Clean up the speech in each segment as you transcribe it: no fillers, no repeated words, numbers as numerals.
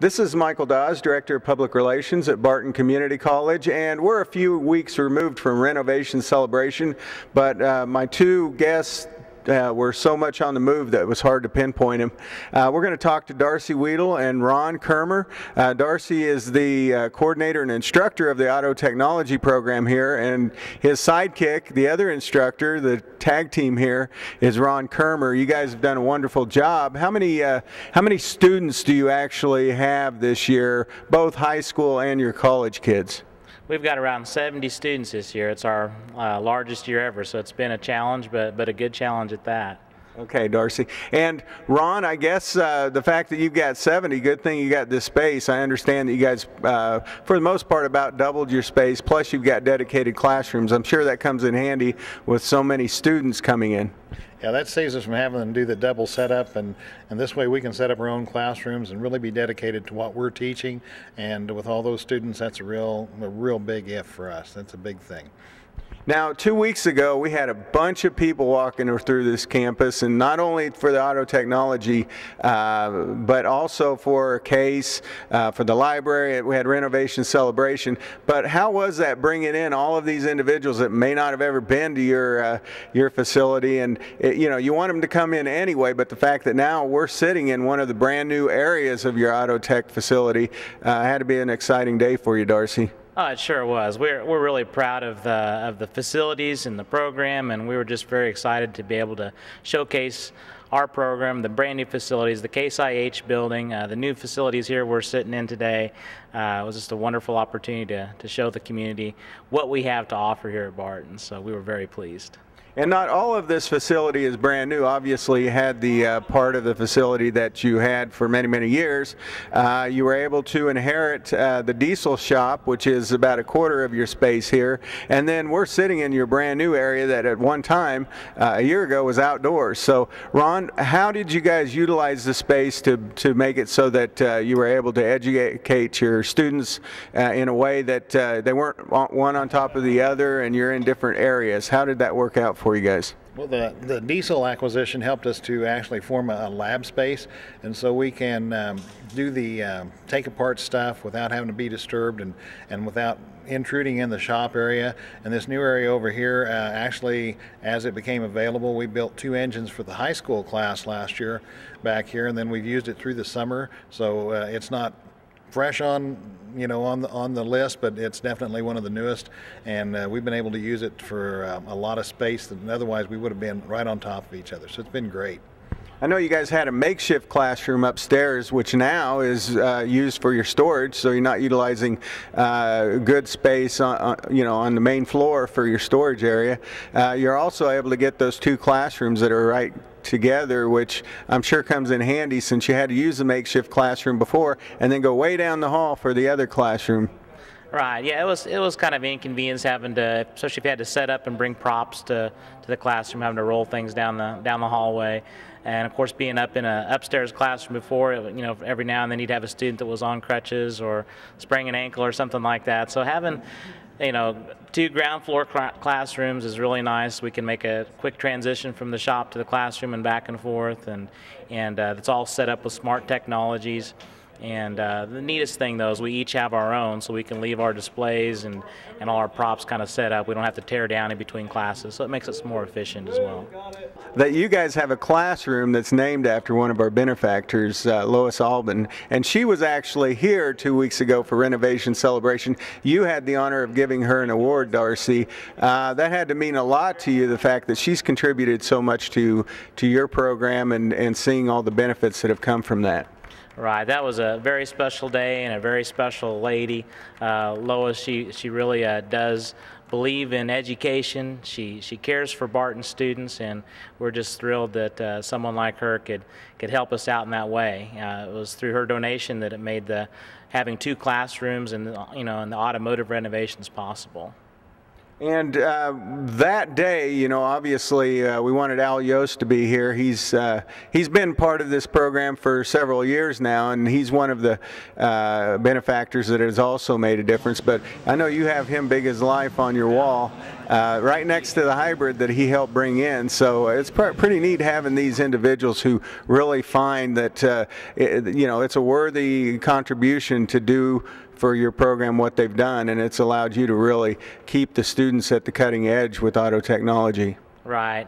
This is Michael Dawes, Director of Public Relations at Barton Community College, and we're a few weeks removed from renovation celebration, but my two guests were so much on the move that it was hard to pinpoint him. We're going to talk to Darcy Weedle and Ron Kermer. Darcy is the coordinator and instructor of the auto technology program here, and his sidekick, the other instructor, the tag team here, is Ron Kermer. You guys have done a wonderful job. How many students do you actually have this year, both high school and your college kids? We've got around 70 students this year. It's our largest year ever, so it's been a challenge, but a good challenge at that. Okay, Darcy. And Ron, I guess the fact that you've got 70, good thing you got this space. I understand that you guys, for the most part, about doubled your space, plus you've got dedicated classrooms. I'm sure that comes in handy with so many students coming in. Yeah, that saves us from having to do the double setup, and this way we can set up our own classrooms and really be dedicated to what we're teaching. And with all those students, that's a real big if for us. That's a big thing. Now, 2 weeks ago, we had a bunch of people walking through this campus, and not only for the auto technology, but also for CASE, for the library. We had renovation celebration. But how was that, bringing in all of these individuals that may not have ever been to your facility? And you want them to come in anyway, but the fact that now we're sitting in one of the brand new areas of your auto tech facility had to be an exciting day for you, Darcy. Oh, it sure was. We're really proud of the facilities and the program, and we were just very excited to be able to showcase our program, the brand new facilities, the Case IH building, the new facilities here we're sitting in today. It was just a wonderful opportunity to show the community what we have to offer here at Barton, so we were very pleased. And not all of this facility is brand new. Obviously, you had the part of the facility that you had for many, many years. You were able to inherit the diesel shop, which is about a quarter of your space here. And then we're sitting in your brand new area that at one time, a year ago, was outdoors. So, Ron, how did you guys utilize the space to make it so that you were able to educate your students in a way that they weren't one on top of the other and you're in different areas? How did that work out for you guys? Well, the diesel acquisition helped us to actually form a lab space, and so we can do the take apart stuff without having to be disturbed and without intruding in the shop area. And this new area over here, actually, as it became available, we built 2 engines for the high school class last year back here, and then we've used it through the summer, so it's not fresh on the list, but it's definitely one of the newest, and we've been able to use it for a lot of space that otherwise we would have been right on top of each other, so it's been great. I know you guys had a makeshift classroom upstairs, which now is used for your storage, so you're not utilizing good space on the main floor for your storage area. You're also able to get those 2 classrooms that are right together, which I'm sure comes in handy since you had to use the makeshift classroom before and then go way down the hall for the other classroom. Right, yeah, it was kind of inconvenience having to, especially if you had to set up and bring props to the classroom, having to roll things down the hallway. And of course, being up in an upstairs classroom before, every now and then you'd have a student that was on crutches or spraining an ankle or something like that. So having 2 ground floor classrooms is really nice. We can make a quick transition from the shop to the classroom and back and forth, and it's all set up with smart technologies. And the neatest thing, though, is we each have our own, so we can leave our displays and all our props kind of set up. We don't have to tear down in between classes, so it makes us more efficient as well. That you guys have a classroom that's named after one of our benefactors, Lois Albin, and she was actually here 2 weeks ago for renovation celebration. You had the honor of giving her an award, Darcy. That had to mean a lot to you, the fact that she's contributed so much to your program and seeing all the benefits that have come from that. Right, that was a very special day and a very special lady. Lois, she really does believe in education. She cares for Barton students, and we're just thrilled that someone like her could help us out in that way. It was through her donation that it made having 2 classrooms and and the automotive renovations possible. And that day, obviously we wanted Al Yost to be here. He's been part of this program for several years now, and he's one of the benefactors that has also made a difference. But I know you have him big as life on your wall. right next to the hybrid that he helped bring in. So it's pretty neat having these individuals who really find that it's a worthy contribution to do for your program what they've done, and it's allowed you to really keep the students at the cutting edge with auto technology. Right.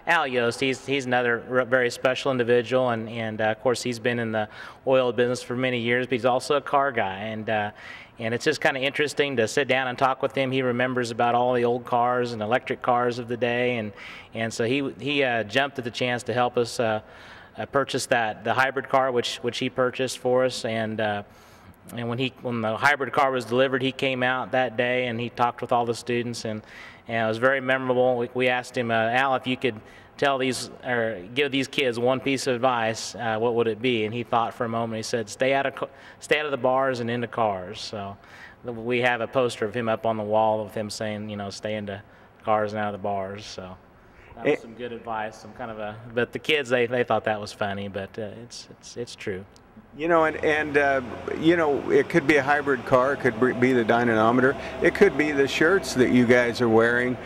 Al Yost, he's another very special individual, and of course he's been in the oil business for many years, but he's also a car guy, and it's just kind of interesting to sit down and talk with him. He remembers about all the old cars and electric cars of the day, and so he jumped at the chance to help us purchase the hybrid car, which he purchased for us, and when the hybrid car was delivered, he came out that day and he talked with all the students, and it was very memorable. We asked him, Al, if you could tell these or give these kids one piece of advice, what would it be? And he thought for a moment. He said, stay out of the bars and into cars. So we have a poster of him up on the wall of him saying, stay into cars and out of the bars. So that was some good advice. But the kids, they thought that was funny, but it's true. It could be a hybrid car, it could be the dynamometer, it could be the shirts that you guys are wearing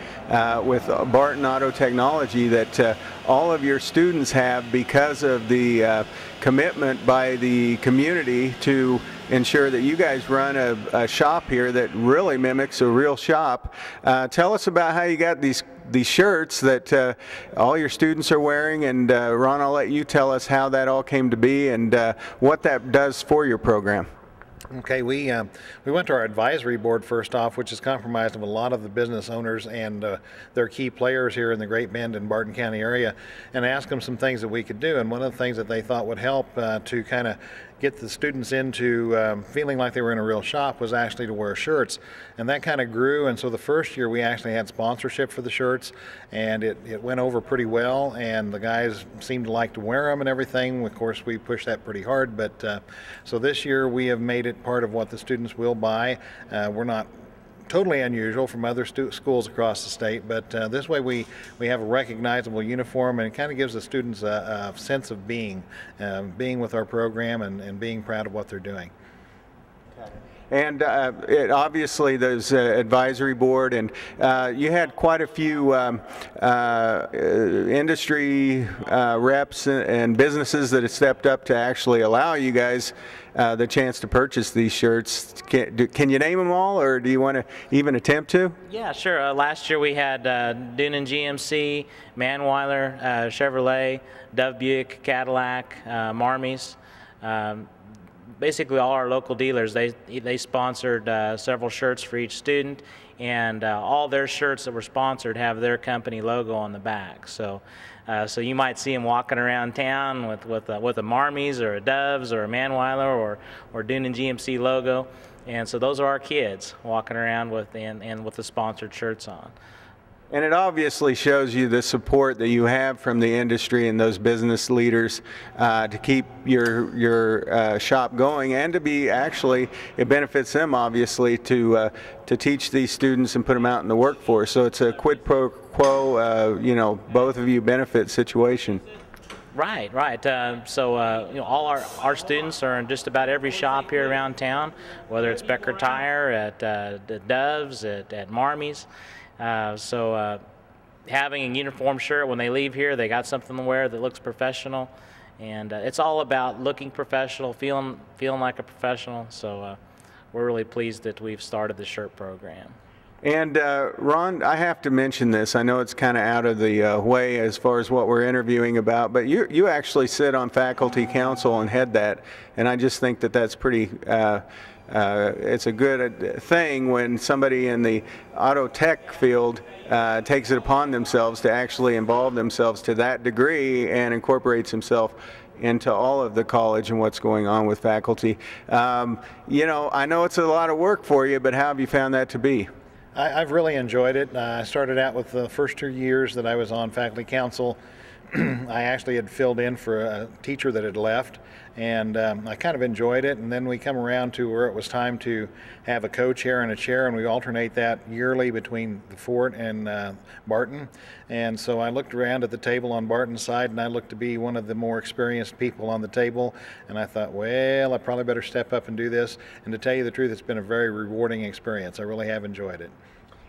with Barton Auto Technology that all of your students have because of the commitment by the community to ensure that you guys run a shop here that really mimics a real shop. Tell us about how you got these shirts that all your students are wearing, and Ron, I'll let you tell us how that all came to be and what that does for your program. Okay, we went to our advisory board first off, which is comprised of a lot of the business owners and their key players here in the Great Bend and Barton County area, and asked them some things that we could do. And one of the things that they thought would help to kind of get the students into feeling like they were in a real shop was actually to wear shirts, and that kind of grew. And so the first year we actually had sponsorship for the shirts, and it went over pretty well, and the guys seemed to like to wear them and everything. Of course, we pushed that pretty hard, but so this year we have made it part of what the students will buy. We're not totally unusual from other schools across the state, but this way we have a recognizable uniform, and it kind of gives the students a sense of being with our program and being proud of what they're doing. And obviously there's advisory board, and you had quite a few industry reps and businesses that have stepped up to actually allow you guys the chance to purchase these shirts. Can you name them all, or do you want to even attempt to? Yeah, sure. Last year we had Dunan GMC, Manweiler, Chevrolet, Dove Buick, Cadillac, Marmies. Basically all our local dealers, they sponsored several shirts for each student, and all their shirts that were sponsored have their company logo on the back. So you might see them walking around town with a Marmies or a Doves or a Manweiler or Dunan GMC logo, and so those are our kids walking around with the sponsored shirts on. And it obviously shows you the support that you have from the industry and those business leaders to keep your shop going, and to be it benefits them obviously to teach these students and put them out in the workforce. So it's a quid pro quo, both of you benefit situation. Right. All our students are in just about every shop here around town, whether it's Becker Tire, at Doves, at Marmies. Having a uniform shirt when they leave here, they got something to wear that looks professional, and it's all about looking professional, feeling like a professional. So we're really pleased that we've started the shirt program. And Ron, I have to mention this. I know it's kind of out of the way as far as what we're interviewing about, but you actually sit on faculty council and head that, and I just think that that's pretty it's a good thing when somebody in the auto tech field takes it upon themselves to actually involve themselves to that degree and incorporates himself into all of the college and what's going on with faculty. I know it's a lot of work for you, but how have you found that to be? I've really enjoyed it. I started out with the first 2 years that I was on faculty council. I actually had filled in for a teacher that had left, and I kind of enjoyed it. And then we come around to where it was time to have a co-chair and a chair, and we alternate that yearly between the Fort and Barton. And so I looked around at the table on Barton's side, and I looked to be one of the more experienced people on the table, and I thought, well, I probably better step up and do this. And to tell you the truth, it's been a very rewarding experience. I really have enjoyed it.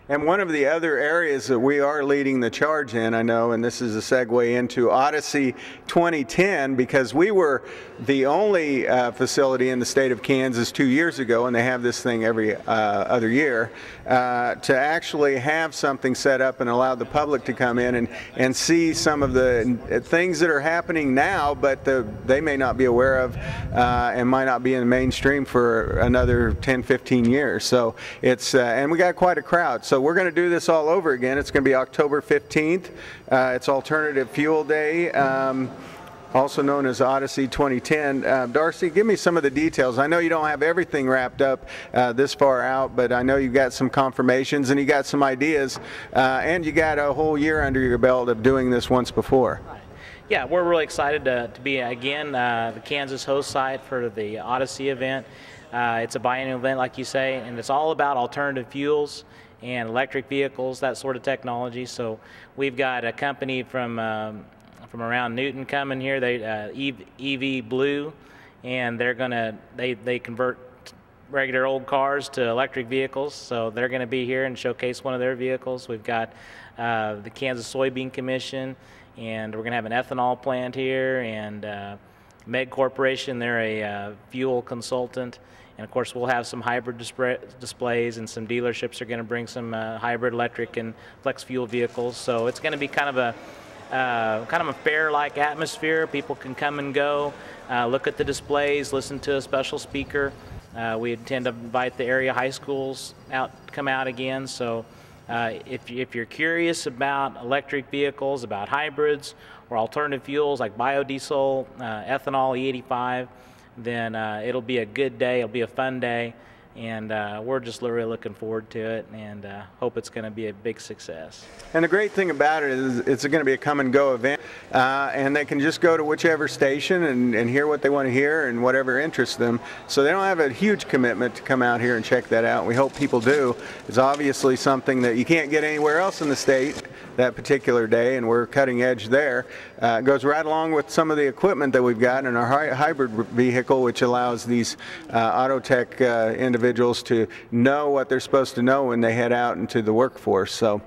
And one of the other areas that we are leading the charge in, I know, and this is a segue into Odyssey 2010, because we were the only facility in the state of Kansas 2 years ago, and they have this thing every other year, to actually have something set up and allow the public to come in and see some of the things that are happening now, but they may not be aware of and might not be in the mainstream for another 10, 15 years. So it's, and we got quite a crowd. So we're going to do this all over again. It's going to be October 15th. It's Alternative Fuel Day, also known as Odyssey 2010. Darcy, give me some of the details. I know you don't have everything wrapped up this far out, but I know you got some confirmations and you got some ideas, and you got a whole year under your belt of doing this once before. Yeah, we're really excited to be, again, the Kansas host site for the Odyssey event. It's a biennial event, like you say, and it's all about alternative fuels and electric vehicles, that sort of technology. So we've got a company from around Newton coming here, they EV Blue, and they're gonna they convert regular old cars to electric vehicles. So they're going to be here and showcase one of their vehicles. We've got the Kansas Soybean Commission, and we're going to have an ethanol plant here, and Meg Corporation, they're a fuel consultant. And of course, we'll have some hybrid displays, and some dealerships are going to bring some hybrid electric and flex fuel vehicles. So it's going to be kind of a fair-like atmosphere. People can come and go, look at the displays, listen to a special speaker. We intend to invite the area high schools come out again. So if you're curious about electric vehicles, about hybrids or alternative fuels like biodiesel, ethanol, E85, then it'll be a good day. It'll be a fun day, and we're just really looking forward to it, and hope it's going to be a big success. And the great thing about it is it's going to be a come and go event, and they can just go to whichever station and hear what they want to hear and whatever interests them. So they don't have a huge commitment to come out here and check that out. We hope people do. It's obviously something that you can't get anywhere else in the state that particular day, and we're cutting edge there. It goes right along with some of the equipment that we've got in our hybrid vehicle, which allows these auto tech individuals to know what they're supposed to know when they head out into the workforce. So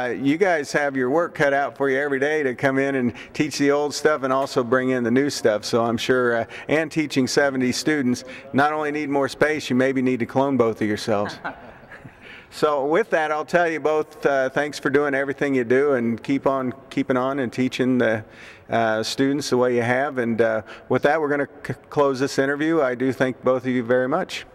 you guys have your work cut out for you every day to come in and teach the old stuff and also bring in the new stuff. So I'm sure, and teaching 70 students, not only need more space, you maybe need to clone both of yourselves. So with that, I'll tell you both, thanks for doing everything you do, and keep on keeping on and teaching the students the way you have. And with that, we're going to close this interview. I do thank both of you very much.